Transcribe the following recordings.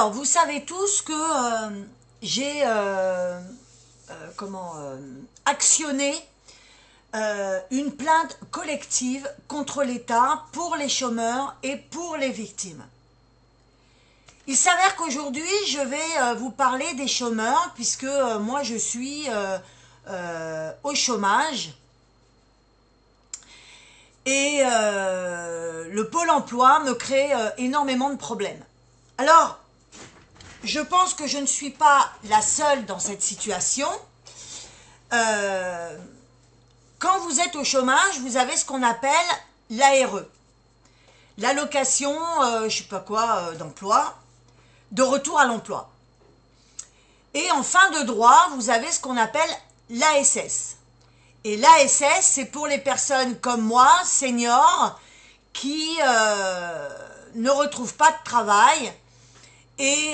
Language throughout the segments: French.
Alors, vous savez tous que j'ai actionné une plainte collective contre l'État pour les chômeurs et pour les victimes. Il s'avère qu'aujourd'hui, je vais vous parler des chômeurs, puisque moi, je suis au chômage. Et le Pôle emploi me crée énormément de problèmes. Alors, je pense que je ne suis pas la seule dans cette situation. Quand vous êtes au chômage, vous avez ce qu'on appelle l'ARE, l'allocation, je ne sais pas quoi, d'emploi, de retour à l'emploi. Et en fin de droit, vous avez ce qu'on appelle l'ASS. Et l'ASS, c'est pour les personnes comme moi, seniors, qui ne retrouvent pas de travail et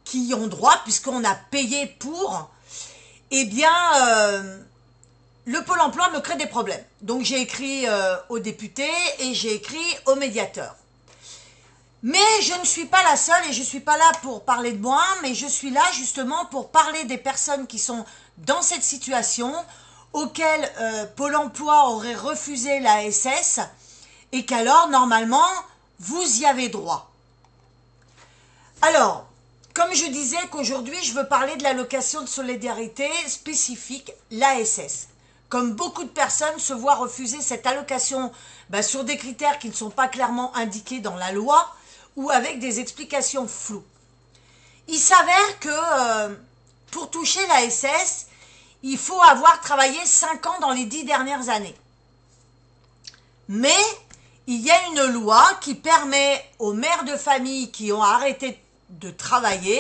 qui y ont droit, puisqu'on a payé pour, eh bien, le Pôle emploi me crée des problèmes. Donc j'ai écrit aux députés et j'ai écrit au médiateur. Mais je ne suis pas la seule et je ne suis pas là pour parler de moi, mais je suis là justement pour parler des personnes qui sont dans cette situation, auxquelles Pôle emploi aurait refusé l'ASS et qu'alors, normalement, vous y avez droit. Alors, comme je disais qu'aujourd'hui, je veux parler de l'allocation de solidarité spécifique, l'ASS. Comme beaucoup de personnes se voient refuser cette allocation sur des critères qui ne sont pas clairement indiqués dans la loi, ou avec des explications floues. Il s'avère que pour toucher l'ASS, il faut avoir travaillé 5 ans dans les 10 dernières années. Mais il y a une loi qui permet aux mères de famille qui ont arrêté de travailler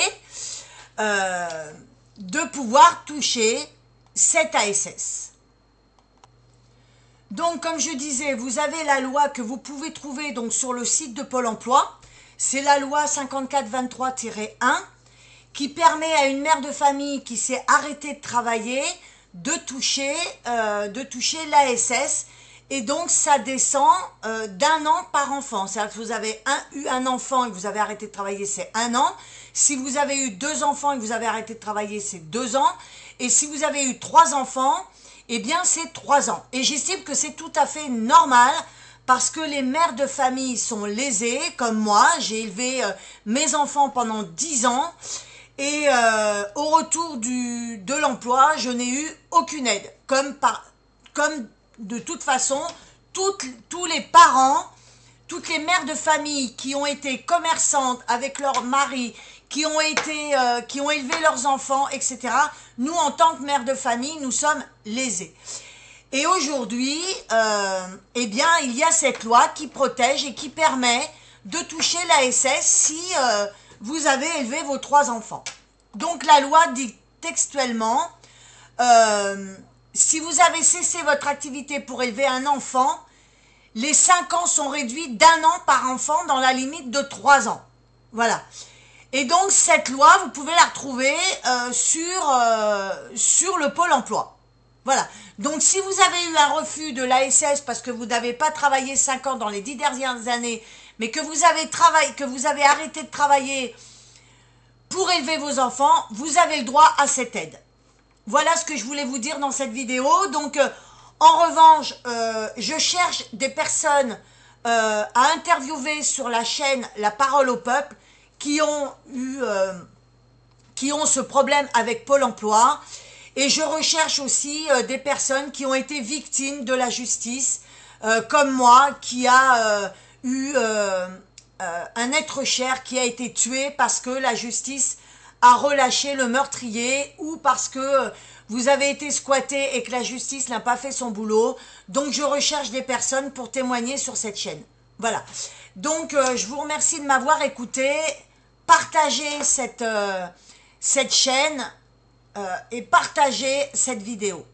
de pouvoir toucher cette ASS. Donc, comme je disais, vous avez la loi que vous pouvez trouver donc sur le site de Pôle emploi. C'est la loi 5423-1 qui permet à une mère de famille qui s'est arrêtée de travailler de toucher l'ASS. Et donc, ça descend d'1 an par enfant. C'est-à-dire que vous avez eu un enfant et que vous avez arrêté de travailler, c'est 1 an. Si vous avez eu 2 enfants et que vous avez arrêté de travailler, c'est 2 ans. Et si vous avez eu 3 enfants, eh bien, c'est 3 ans. Et j'estime que c'est tout à fait normal parce que les mères de famille sont lésées, comme moi. J'ai élevé mes enfants pendant 10 ans et au retour de l'emploi, je n'ai eu aucune aide. Comme de toute façon, tous les parents, toutes les mères de famille qui ont été commerçantes avec leur mari, qui ont élevé leurs enfants, etc. Nous, en tant que mères de famille, nous sommes lésés. Et aujourd'hui, eh bien, il y a cette loi qui protège et qui permet de toucher l'ASS si vous avez élevé vos 3 enfants. Donc, la loi dit textuellement, si vous avez cessé votre activité pour élever un enfant, les 5 ans sont réduits d'1 an par enfant dans la limite de 3 ans. Voilà. Et donc, cette loi, vous pouvez la retrouver sur le Pôle emploi. Voilà. Donc, si vous avez eu un refus de l'ASS parce que vous n'avez pas travaillé 5 ans dans les 10 dernières années, mais que vous avez arrêté de travailler pour élever vos enfants, vous avez le droit à cette aide. Voilà ce que je voulais vous dire dans cette vidéo. Donc, en revanche, je cherche des personnes à interviewer sur la chaîne La Parole au Peuple qui ont ce problème avec Pôle emploi. Et je recherche aussi des personnes qui ont été victimes de la justice, comme moi, qui a eu un être cher qui a été tué parce que la justice a relâché le meurtrier ou parce que vous avez été squatté et que la justice n'a pas fait son boulot. Donc, je recherche des personnes pour témoigner sur cette chaîne. Voilà. Donc, je vous remercie de m'avoir écouté. Partagez cette chaîne et partagez cette vidéo.